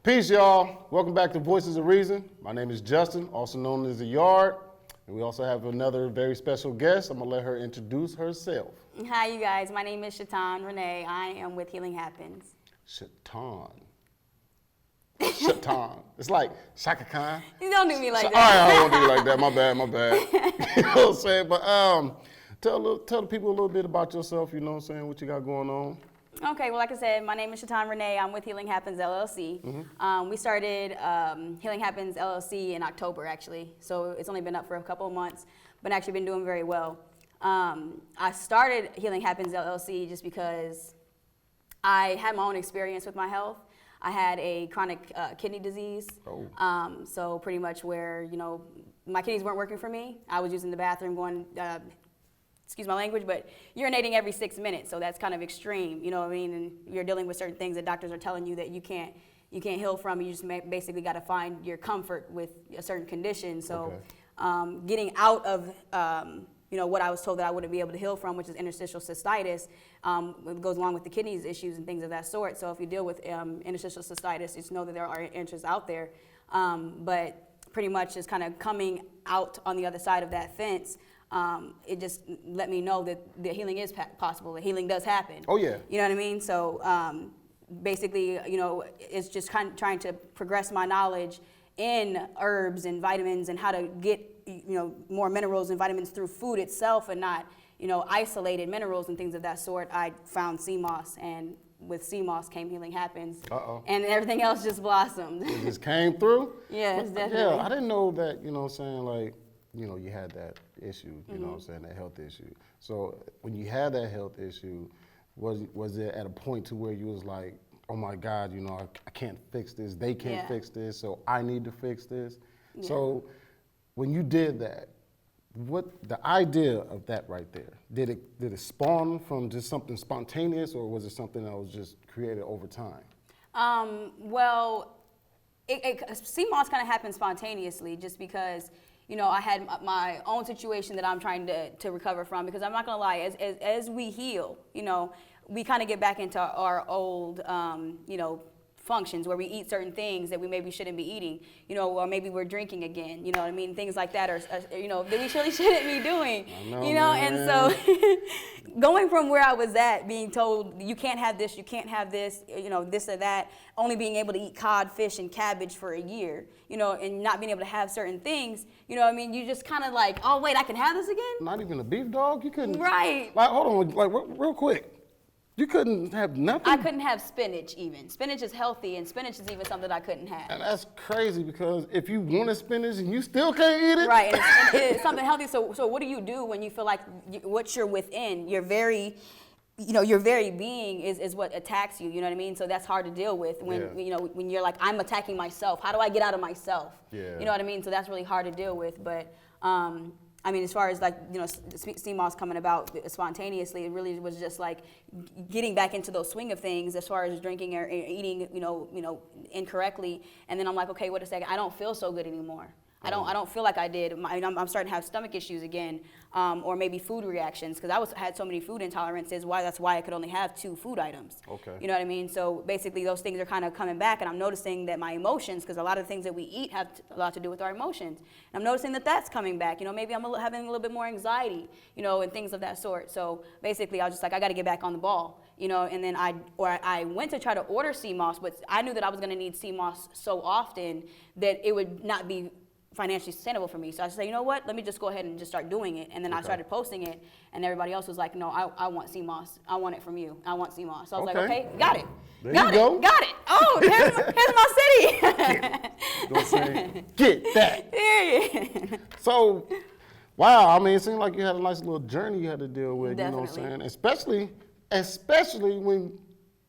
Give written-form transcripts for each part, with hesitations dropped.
Peace, y'all. Welcome back to Voices of Reason. My name is Justin, also known as The Yard. And we also have another very special guest. I'm going to let her introduce herself. Hi, you guys. My name is Sha'ton, Renee. I am with Healing Happens. Sha'ton. Sha'ton. It's like Shaka Khan. You don't do me like that. All right, I won't do you like that. My bad. You know what I'm saying? But tell the people a little bit about yourself, you know what I'm saying, what you got going on. Okay, well, like I said, my name is Sha'ton Renee. I'm with Healing Happens, LLC. Mm-hmm. We started Healing Happens, LLC in October, actually. So it's only been up for a couple of months, but actually been doing very well. I started Healing Happens, LLC just because I had my own experience with my health. I had a chronic kidney disease. Oh. So pretty much where, you know, my kidneys weren't working for me. I was using the bathroom going, excuse my language, but urinating every 6 minutes. So that's kind of extreme, you know what I mean? And you're dealing with certain things that doctors are telling you that you can't heal from. You just basically got to find your comfort with a certain condition. So getting out of, you know, what I was told that I wouldn't be able to heal from, which is interstitial cystitis, it goes along with the kidneys issues and things of that sort. So if you deal with interstitial cystitis, just know that there are answers out there. But pretty much just kind of coming out on the other side of that fence, it just let me know that the healing is possible. The healing does happen. Oh, yeah. You know what I mean? So basically, you know, it's just kind of trying to progress my knowledge in herbs and vitamins and how to get, you know, more minerals and vitamins through food itself and not, you know, isolated minerals and things of that sort. I found sea moss, and with sea moss came Healing Happens. And everything else just blossomed. It just came through? Yes, definitely. Yeah, I didn't know that, you know what I'm saying, like, you know, you had that issue, you know what I'm saying, that health issue. So when you had that health issue, was it at a point to where you was like, oh my God, you know, I can't fix this, they can't fix this, so I need to fix this? Yeah. So when you did that, what the idea of that right there, did it spawn from just something spontaneous, or was it something that was just created over time? Well, sea moss kind of happened spontaneously just because, you know, I had my own situation that I'm trying to recover from, because I'm not gonna lie, as we heal, you know, we kind of get back into our old, you know, functions where we eat certain things that we maybe shouldn't be eating, you know, or maybe we're drinking again, you know what I mean? Things like that, or you know, that we really shouldn't be doing, you know, man. And so going from where I was at, being told you can't have this, you know, this or that, only being able to eat cod, fish, and cabbage for a year, you know, and not being able to have certain things, you know what I mean? You just kind of like, oh wait, I can have this again? Not even a beef dog? You couldn't? Right. Like, hold on, like real quick. You couldn't have nothing? I couldn't have spinach even. Spinach is healthy, and spinach is even something I couldn't have. And that's crazy, because if you wanted spinach and you still can't eat it? Right, and it's something healthy. So what do you do when you feel like what you're within, your very being is what attacks you, you know what I mean? So that's hard to deal with when, you know, when you're like, I'm attacking myself. How do I get out of myself? Yeah. You know what I mean? So that's really hard to deal with, but I mean, as far as like, you know, sea moss coming about spontaneously, it really was just like getting back into those swing of things as far as drinking or eating, you know, incorrectly. And then I'm like, okay, wait a second, I don't feel so good anymore. I don't feel like I did. I'm starting to have stomach issues again, or maybe food reactions, because I had so many food intolerances. That's why I could only have 2 food items. Okay. You know what I mean? So basically, those things are kind of coming back, and I'm noticing that my emotions, because a lot of the things that we eat have a lot to do with our emotions. And I'm noticing that that's coming back. You know, maybe I'm having a little bit more anxiety, you know, and things of that sort. So basically, I was just like, I got to get back on the ball, you know. And then I went to try to order sea moss, but I knew that I was going to need sea moss so often that it would not be financially sustainable for me. So I said, you know what, let me just go ahead and just start doing it. And then I started posting it, and everybody else was like, no, I want sea moss. I want it from you. I want sea moss. So I was like, okay, got it. Got it. Oh, here's my city. Get that. Yeah. So, wow, I mean, it seemed like you had a nice little journey you had to deal with, Definitely. You know what I'm saying? Especially when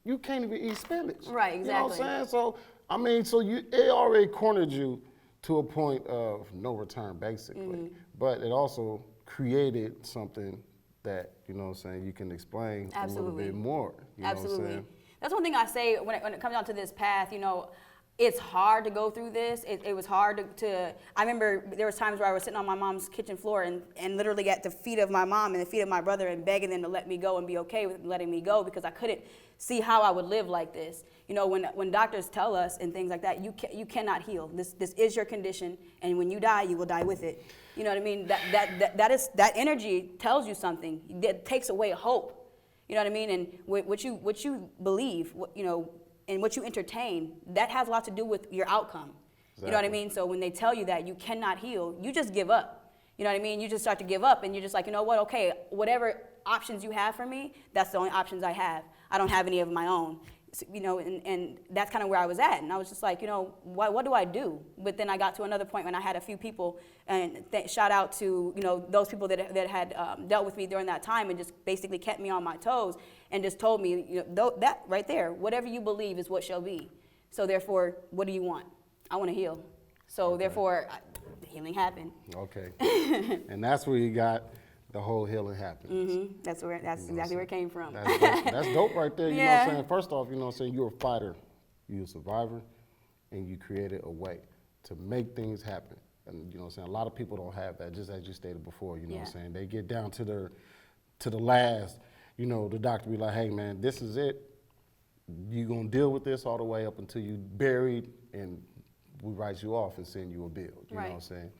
you can't even eat spinach. Right, exactly. You know what I'm saying? So, I mean, it already cornered you to a point of no return, basically. But it also created something that, you know what I'm saying, you can explain a little bit more. You know what I'm saying? That's one thing I say when it comes down to this path, you know, it's hard to go through this. It was hard to I remember there was times where I was sitting on my mom's kitchen floor and literally at the feet of my mom and the feet of my brother and begging them to let me go and be okay with letting me go, because I couldn't see how I would live like this. You know, when doctors tell us and things like that, you cannot heal. This is your condition, and when you die, you will die with it. You know what I mean? That energy tells you something. It takes away hope. You know what I mean? And what you believe, you know, and what you entertain, that has a lot to do with your outcome. Exactly. You know what I mean? So when they tell you that you cannot heal, you just give up. You know what I mean? You just start to give up, and you're just like, you know what? Okay, whatever options you have for me, that's the only options I have. I don't have any of my own. So, you know, and that's kind of where I was at. And I was just like, you know, what do I do? But then I got to another point when I had a few people, and shout out to, you know, those people that had dealt with me during that time and just basically kept me on my toes and just told me, you know, that right there, whatever you believe is what shall be. So therefore, what do you want? I want to heal. So therefore, the healing happened. Okay. And that's where you got the whole healing happens. Mm-hmm. That's exactly where it came from. That's dope right there. You know Yeah. what I'm saying? First off, you know what I'm saying? You're a fighter, you're a survivor, and you created a way to make things happen. And you know what I'm saying? A lot of people don't have that, just as you stated before, you know what I'm saying? They get down to the last, you know, the doctor be like, hey man, this is it. You're gonna deal with this all the way up until you buried, and we write you off and send you a bill. You know what I'm saying?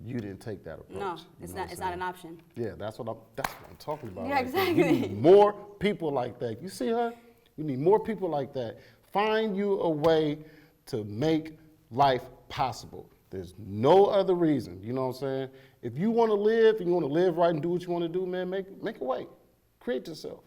You didn't take that approach. No, it's not. It's not an option. Yeah, that's what I'm talking about. Yeah, right exactly. there. You need more people like that. You see her? You need more people like that. Find you a way to make life possible. There's no other reason. You know what I'm saying? If you want to live and you want to live right and do what you want to do, man, make a way. Create yourself.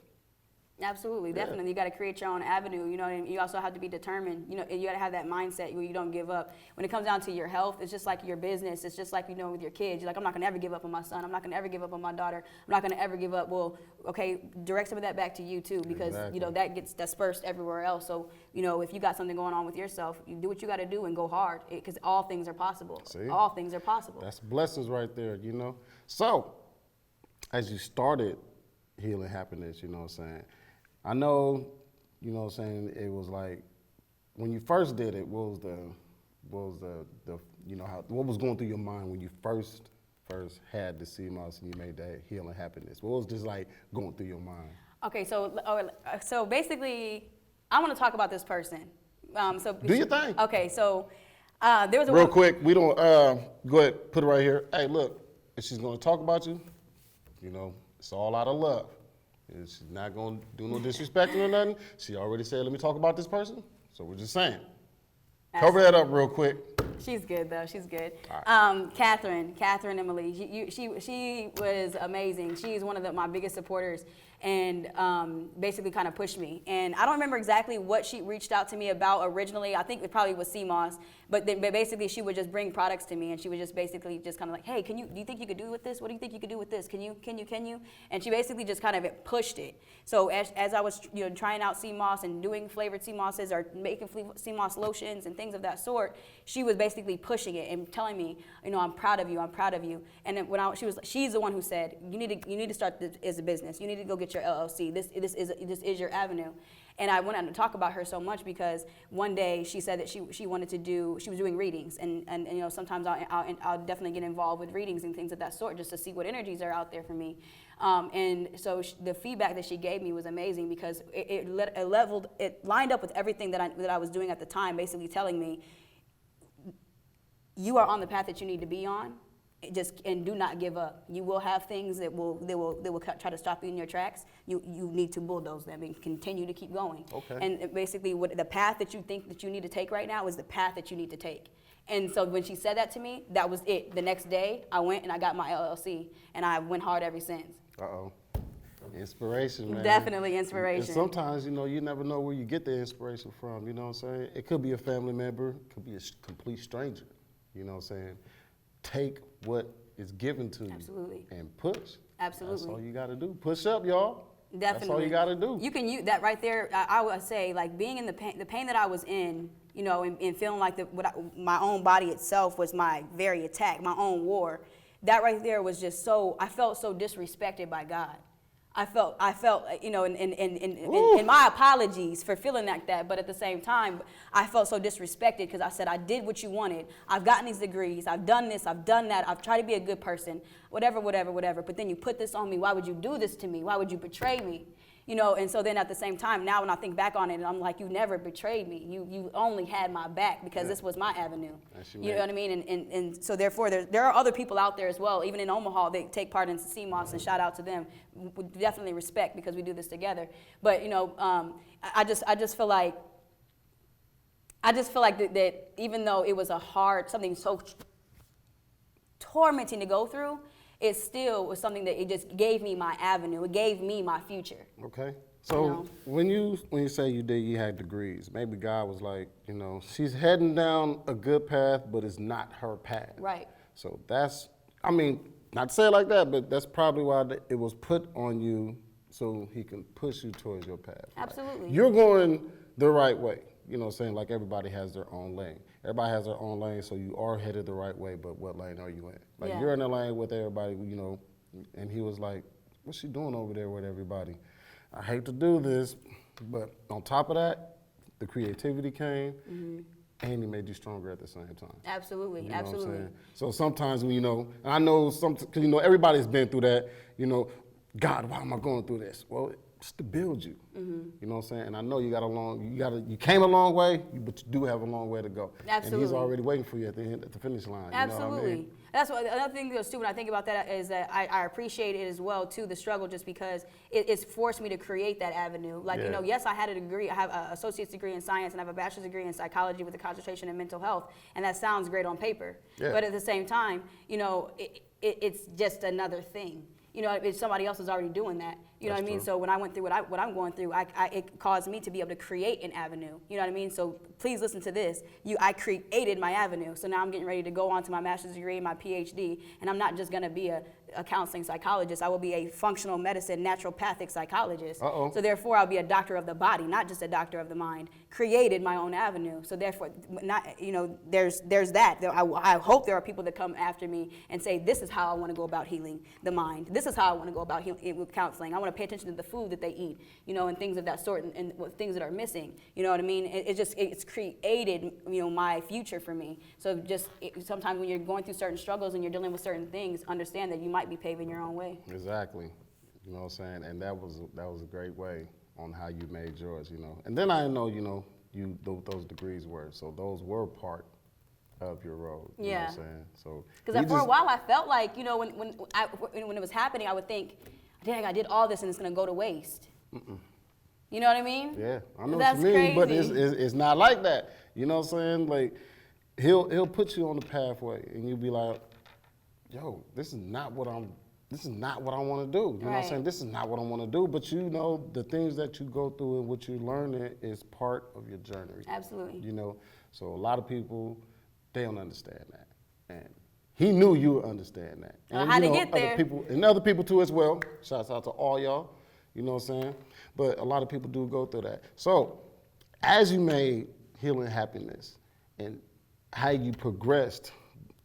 Absolutely, definitely. You got to create your own avenue. You know, and you also have to be determined. You know, you got to have that mindset where you don't give up. When it comes down to your health, it's just like your business. It's just like, you know, with your kids. You're like, I'm not gonna ever give up on my son. I'm not gonna ever give up on my daughter. I'm not gonna ever give up. Well, okay, direct some of that back to you too, because you know that gets dispersed everywhere else. So, you know, if you got something going on with yourself, you do what you got to do and go hard, because all things are possible. See? All things are possible. That's blessings right there. You know. So, as you started Healing Happiness, you know what I'm saying? I know, you know what I'm saying, it was like, when you first did it, what was the you know, what was going through your mind when you first had the CMOS and you made that Healing Happiness? What was just like going through your mind? Okay, so basically, I want to talk about this person. Do your thing. Okay, so there was a Real quick, we don't, go ahead, put it right here. Hey, look, if she's going to talk about you, you know, it's all out of love. And she's not going to do no disrespecting or nothing. She already said, let me talk about this person. So we're just saying. Cover that up real quick. She's good though. She's good. Right. Catherine Emily. She was amazing. She's one of my biggest supporters, and basically kind of pushed me. And I don't remember exactly what she reached out to me about originally. I think it probably was CMOS, but basically she would just bring products to me, and she would just basically just kind of like, hey, do you think you could do with this? What do you think you could do with this? Can you? And she basically just kind of pushed it. So as I was trying out CMOS and doing flavored CMOSs or making CMOS lotions and things of that sort, she was basically pushing it and telling me, I'm proud of you. And then she's the one who said, you need to start this as a business. You need to go get your LLC. This is your avenue. And I went on to talk about her so much because one day she said that she was doing readings, and sometimes I'll definitely get involved with readings and things of that sort just to see what energies are out there for me. And so the feedback that she gave me was amazing because it lined up with everything that I was doing at the time, basically telling me, you are on the path that you need to be on. And do not give up. You will have things that will try to stop you in your tracks. You need to bulldoze them and continue to keep going. Okay. And basically, what the path that you think that you need to take right now is the path that you need to take. And so when she said that to me, that was it. The next day, I went and I got my LLC, and I went hard ever since. Inspiration, man. Definitely inspiration. And sometimes, you never know where you get the inspiration from. You know what I'm saying? It could be a family member, it could be a complete stranger. You know what I'm saying? Take what is given to Absolutely. you and push. Absolutely. That's all you got to do. Push up, y'all. Definitely. That's all you got to do. You can use that right there. I would say, like, being in the pain that I was in, and feeling like my own body itself was my very attack, my own war. That right there was just I felt so disrespected by God. I felt, and my apologies for feeling like that, but at the same time, I felt so disrespected because I said, I did what you wanted. I've gotten these degrees. I've done this. I've done that. I've tried to be a good person, whatever. But then you put this on me. Why would you do this to me? Why would you betray me? you know. And so then at the same time, now when I think back on it, I'm like, you never betrayed me. You only had my back because this was my avenue. You know what I mean? And so therefore, there are other people out there as well, even in Omaha, they take part in CMOS, and shout out to them. We definitely respect, because we do this together. But, you know, I just feel like, that even though it was something so tormenting to go through, it still was something that it just gave me my avenue. It gave me my future. Okay. So when you say you had degrees, maybe God was like, you know, she's heading down a good path, but it's not her path. Right. So that's, I mean, not to say it like that, but that's probably why it was put on you, so he can push you towards your path. Absolutely. Right? You're going the right way. You know what I'm saying? Like, everybody has their own lane. Everybody has their own lane, so you are headed the right way, but what lane are you in? Like, you're in the lane with everybody, you know, and he was like, what's she doing over there with everybody? I hate to do this, but on top of that, the creativity came, and he made you stronger at the same time. Absolutely, you know absolutely. What I'm saying? So sometimes, you know, and I know because, you know, everybody's been through that, you know, God, why am I going through this? Well, it's to build you. You know what I'm saying? And I know you came a long way, but you do have a long way to go. Absolutely. And he's already waiting for you at the finish line. Absolutely. You know what I mean? That's what another thing that's too, when I think about that, is that I appreciate it as well too, the struggle, just because it's forced me to create that avenue. Like, you know, yes, I had a degree, I have an associate's degree in science, and I have a bachelor's degree in psychology with a concentration in mental health, and that sounds great on paper. But at the same time, you know, it's just another thing. You know, if somebody else is already doing that. You know what I mean? So when I went through what I'm going through, it caused me to be able to create an avenue. You know what I mean? So please listen to this. I created my avenue. So now I'm getting ready to go on to my master's degree and my PhD. And I'm not just going to be a counseling psychologist. I will be a functional medicine naturopathic psychologist. So therefore, I'll be a doctor of the body, not just a doctor of the mind. Created my own avenue. So therefore, there's that. I hope there are people that come after me and say, this is how I want to go about healing the mind. This is how I want to go about with counseling. I want to pay attention to the food that they eat, you know, and things of that sort, and things that are missing. You know what I mean? It's created, you know, my future for me. So sometimes when you're going through certain struggles and you're dealing with certain things, understand that you might be paving your own way. Exactly. You know what I'm saying? And that was a great way on how you made yours, you know. And then I know, you know, those degrees were, so those were part of your road. You know what I'm saying? So because for a while I felt like, you know, when it was happening, I would think, dang, I did all this and it's gonna go to waste. You know what I mean? Yeah, I know what you mean, but it's not like that. You know what I'm saying? Like, he'll put you on the pathway, and you'll be like, yo, this is not what I want to do. You know what I'm saying? This is not what I want to do. But you know, the things that you go through and what you learn is part of your journey. Absolutely. You know, so a lot of people, they don't understand that. And he knew you would understand that. And how to get there. Other people too as well. Shouts out to all y'all. You know what I'm saying? But a lot of people do go through that. So as you made Healing Happiness and how you progressed,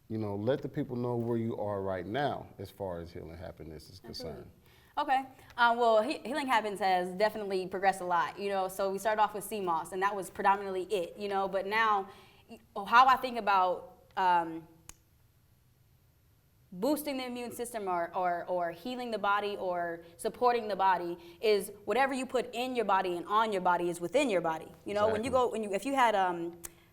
you know, let the people know where you are right now as far as Healing Happiness is concerned. Okay. Well, Healing Happiness has definitely progressed a lot. You know, so we started off with CMOS, and that was predominantly it. You know, but now, how I think about boosting the immune system or healing the body or supporting the body is whatever you put in your body and on your body is within your body. You know, if you had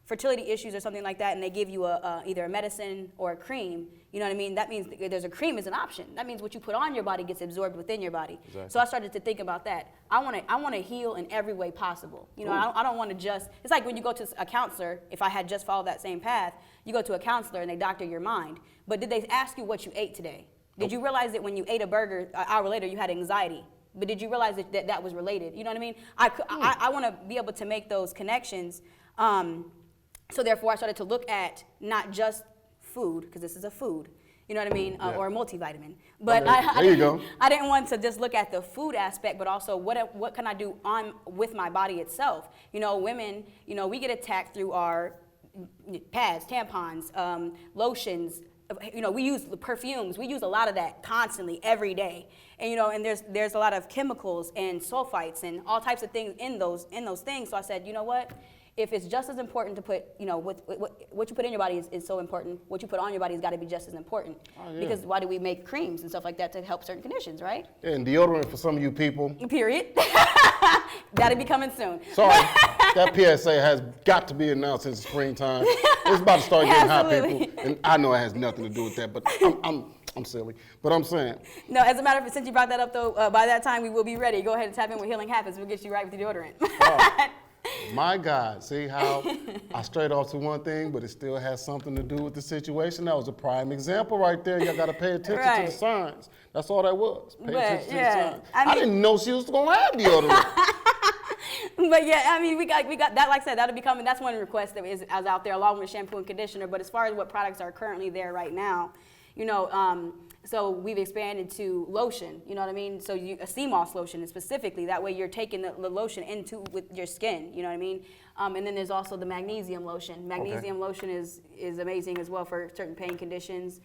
fertility issues or something like that, and they give you either a medicine or a cream, you know what I mean? That means there's a cream is an option. That means what you put on your body gets absorbed within your body. Exactly. So I started to think about that. I want to heal in every way possible. You know, I don't want to just. It's like when you go to a counselor. If I had just followed that same path, you go to a counselor and they doctor your mind. But did they ask you what you ate today? Did you realize that when you ate a burger, an hour later you had anxiety? But did you realize that was related? You know what I mean? I want to be able to make those connections. So therefore, I started to look at not just food, because this is a food, you know what I mean, or a multivitamin. But I didn't want to just look at the food aspect, but also what can I do with my body itself? You know, women, you know, we get attacked through our pads, tampons, lotions. You know, we use the perfumes. We use a lot of that constantly, every day. And you know, and there's a lot of chemicals and sulfites and all types of things in those things. So I said, you know what? if it's just as important to put, what you put in your body is so important, what you put on your body has got to be just as important. Oh, yeah. Because why do we make creams and stuff like that to help certain conditions, right? Yeah, and deodorant for some of you people. Period. That'll be coming soon. Sorry, that PSA has got to be announced in the springtime. It's about to start getting hot, Absolutely. people. And I know it has nothing to do with that, but I'm silly. But I'm saying, No, as a matter of fact, since you brought that up, though, by that time we will be ready. Go ahead and tap in with Healing Happens. We'll get you right with the deodorant. my God, see how I strayed off to one thing, but it still has something to do with the situation? That was a prime example right there. Y'all got to pay attention to Right. the signs. That's all that was. Pay attention to yeah, the signs. I mean- didn't know she was going to have deodorant. But yeah, I mean, we got that. Like I said, that'll be coming. That's one request that is out there, along with shampoo and conditioner. But as far as what products are currently there right now, so we've expanded to lotion. You know what I mean? So a sea moss lotion specifically. That way, you're taking the lotion into with your skin. You know what I mean? And then there's also the magnesium lotion. Magnesium lotion is amazing as well for certain pain conditions.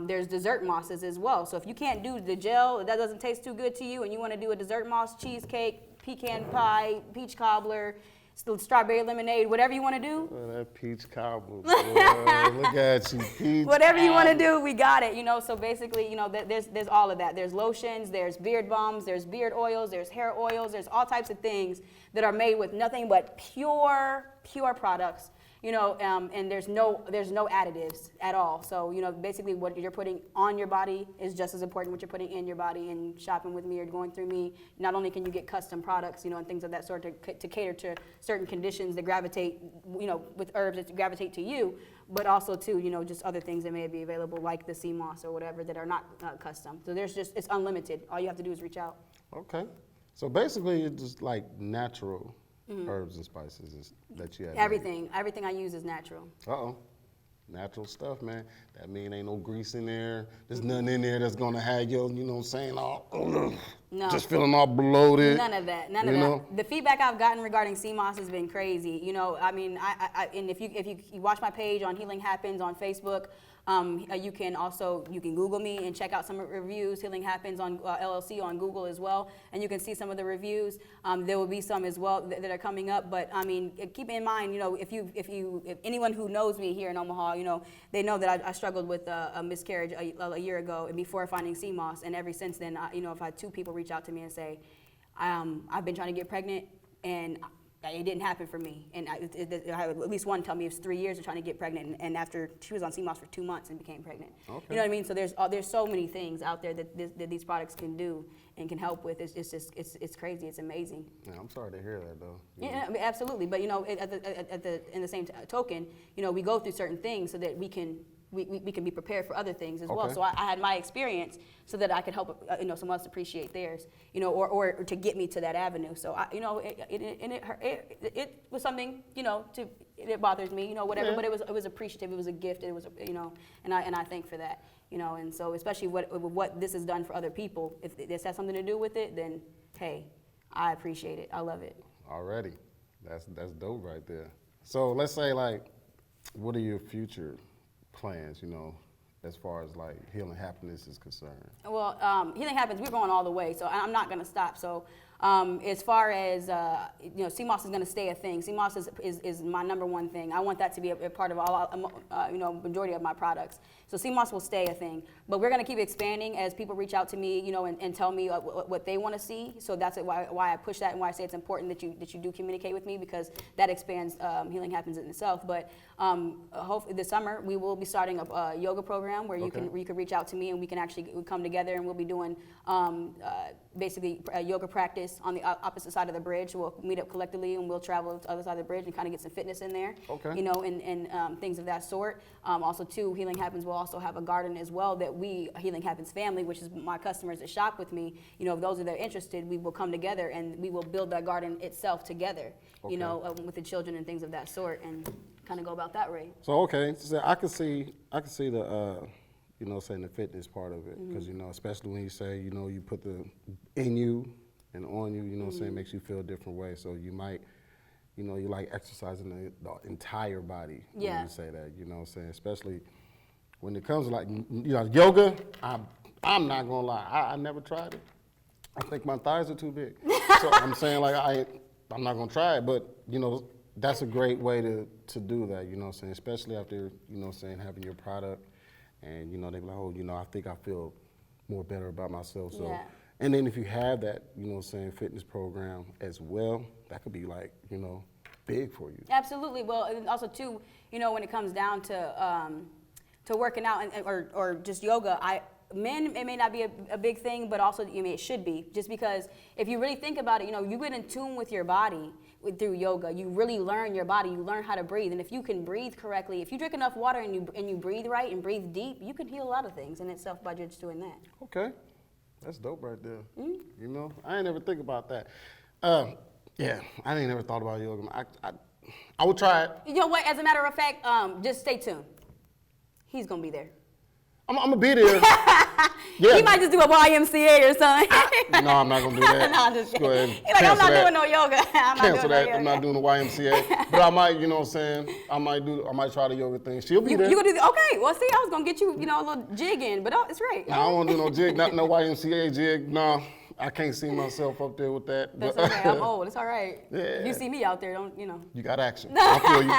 There's dessert mosses as well. So if you can't do the gel, that doesn't taste too good to you, and you want to do a dessert moss cheesecake, pecan pie, peach cobbler, strawberry lemonade, whatever you want to do. Oh, that peach cobbler, boy. Look at you, peach Whatever you want to cobbler. do, we got it. So basically, there's all of that. There's lotions, there's beard balms, there's beard oils, there's hair oils, there's all types of things that are made with nothing but pure products. And there's no additives at all. So, basically what you're putting on your body is just as important what you're putting in your body. And shopping with me or going through me, not only can you get custom products, and things of that sort to cater to certain conditions that gravitate, with herbs that gravitate to you, but also too, just other things that may be available like the sea moss or whatever that are not custom. So it's unlimited. All you have to do is reach out. Okay. So basically, it's just like natural herbs and spices that you have. Everything I use is natural. Uh-oh. Natural stuff, man. That mean ain't no grease in there. There's nothing in there that's going to have you, all, No. just feeling all bloated. None of that. None you of know? that. The feedback I've gotten regarding sea moss has been crazy. And if you watch my page on Healing Happens on Facebook, you can Google me and check out some reviews. Healing Happens on LLC on Google as well, and you can see some of the reviews. There will be some as well that are coming up. But keep in mind, if anyone who knows me here in Omaha, they know that I struggled with a miscarriage a year ago, and before finding sea moss, and ever since then, I've had 2 people reach out to me and say, I've been trying to get pregnant, and it didn't happen for me. And I had at least one tell me it was 3 years of trying to get pregnant, and after she was on sea moss for 2 months and became pregnant. Okay. You know what I mean? So there's so many things out there that these products can do and can help with. It's crazy. It's amazing. Yeah, I'm sorry to hear that, though. Yeah, absolutely. But in the same token, we go through certain things so that we can be prepared for other things as well. Okay. So I had my experience so that I could help someone else appreciate theirs, or to get me to that avenue. So it was something, it bothers me, whatever. Yeah. But it was appreciative. It was a gift. It was and I thank for that, And so especially what this has done for other people, if this has something to do with it, then hey, I appreciate it. I love it. Already. That's dope right there. So let's say, what are your future plans, as far as Healing Happiness is concerned? Well, Healing Happens, we're going all the way, so I'm not going to stop. So as far as, sea moss is going to stay a thing. Sea moss is my number one thing. I want that to be a part of majority of my products. So sea moss will stay a thing. But we're going to keep expanding as people reach out to me, and tell me what they want to see. So that's why I push that and why I say it's important that you do communicate with me, because that expands Healing Happens in itself. But hopefully this summer we will be starting a yoga program where you can reach out to me and we can actually come together, and we'll be doing basically a yoga practice on the opposite side of the bridge. We'll meet up collectively and we'll travel to the other side of the bridge and kind of get some fitness in there. Okay. And things of that sort. Also too, Healing Happens will also have a garden as well that Healing Happens family, which is my customers that shop with me, if those that are interested, we will come together and we will build that garden itself together, Okay. With the children and things of that sort, and kind of go about that way. So so I can see the saying the fitness part of it, because especially when you say you put the in you and on you, saying makes you feel a different way. So you might you like exercising the entire body Yeah. when you say that, saying, especially when it comes to yoga. I'm not gonna lie, I never tried it. I think my thighs are too big. So I'm saying I'm not gonna try it, but that's a great way to do that, you know what I'm saying? Especially after, you know what I'm saying, having your product and, you know, they be like, oh, you know, I think I feel more better about myself. So, Yeah. and then if you have that, you know what I'm saying, fitness program as well, that could be like, you know, big for you. Absolutely. Well, and also too, you know, when it comes down to working out or just yoga, men, it may not be a big thing, but also, I mean, it should be. Just because if you really think about it, you know, you get in tune with your body through yoga. You really learn your body. You learn how to breathe. And if you can breathe correctly, if you drink enough water and you breathe right and breathe deep, you can heal a lot of things in itself by just doing that. Okay. That's dope right there. You know, I ain't never think about that. Yeah, I ain't never thought about yoga. I would try it. You know what? As a matter of fact, just stay tuned. He's gonna be there. I'm gonna be there. Yeah. He might just do a YMCA or something. No, I'm not gonna do that. No, I'm just kidding. Go ahead. He's like, I'm not doing no yoga. Cancel that. I'm not doing the YMCA. But I might, you know what I'm saying? I might try the yoga thing. She'll be there. You gonna do okay? Well, see, I was gonna get you, you know, a little jig in, but it's right. No, I don't want to do no jig. Not no YMCA jig. No, I can't see myself up there with that. That's okay. I'm old. It's all right. Yeah. If you see me out there, don't, you know. You got action. I feel you.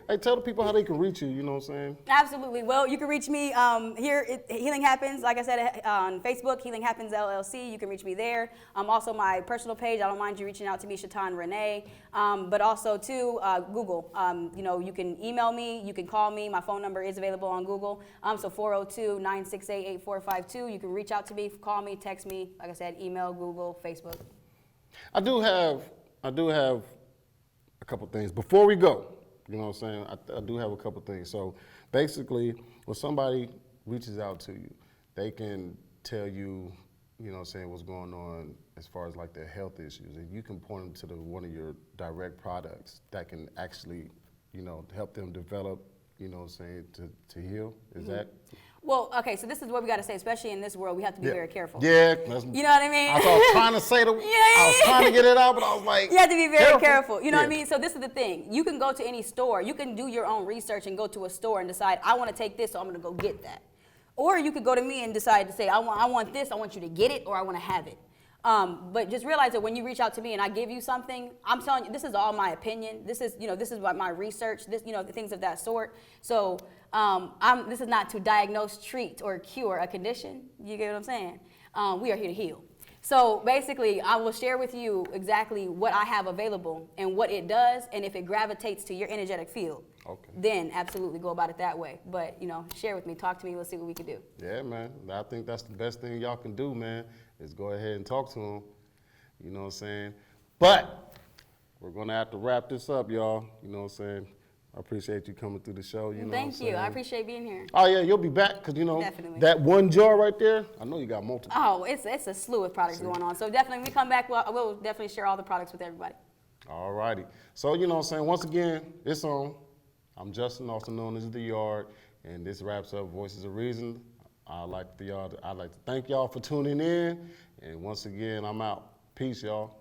Hey, tell the people how they can reach you. You know what I'm saying? Absolutely. Well, you can reach me here at Healing Happens. Like I said, on Facebook, Healing Happens LLC. You can reach me there. Also, my personal page. I don't mind you reaching out to me, Sha'ton Renee. But also, too, Google. You know, you can email me. You can call me. My phone number is available on Google. So 402-968-8452. You can reach out to me, call me, text me. Like I said, email, Google, Facebook. I do have a couple things before we go. You know what I'm saying? I do have a couple things. So basically, when somebody reaches out to you, they can tell you, you know what I'm saying, what's going on as far as like their health issues, and you can point them to one of your direct products that can actually, you know, help them develop, you know what I'm saying, to heal. Is that? Well, okay, so this is what we got to say, especially in this world, we have to be very careful. Yeah. You know what I mean? I was trying to say I was trying to get it out, but I was like, you have to be very careful. You know what I mean? So this is the thing. You can go to any store. You can do your own research and go to a store and decide, I want to take this, so I'm going to go get that. Or you could go to me and decide to say, I want this, I want you to get it, or I want to have it. But just realize that when you reach out to me and I give you something, I'm telling you, this is all my opinion. This is, you know, this is what my research, this, you know, the things of that sort. So this is not to diagnose, treat, or cure a condition. You get what I'm saying? We are here to heal. So basically, I will share with you exactly what I have available and what it does, and if it gravitates to your energetic field. Okay. Then absolutely go about it that way. But, you know, share with me, talk to me, let's see what we can do. Yeah, man. I think that's the best thing y'all can do, man, is go ahead and talk to them. You know what I'm saying? But we're going to have to wrap this up, y'all. You know what I'm saying? I appreciate you coming through the show. You know Thank you. I appreciate being here. Oh, yeah, you'll be back because, you know, Definitely. that one jar right there, I know you got multiple. Oh, it's a slew of products going on. So definitely, when we come back, we'll definitely share all the products with everybody. All righty. So, you know what I'm saying? Once again, it's on. I'm Justin, also known as The Yard, and this wraps up Voices of Reason. I'd like to thank y'all for tuning in, and once again, I'm out. Peace, y'all.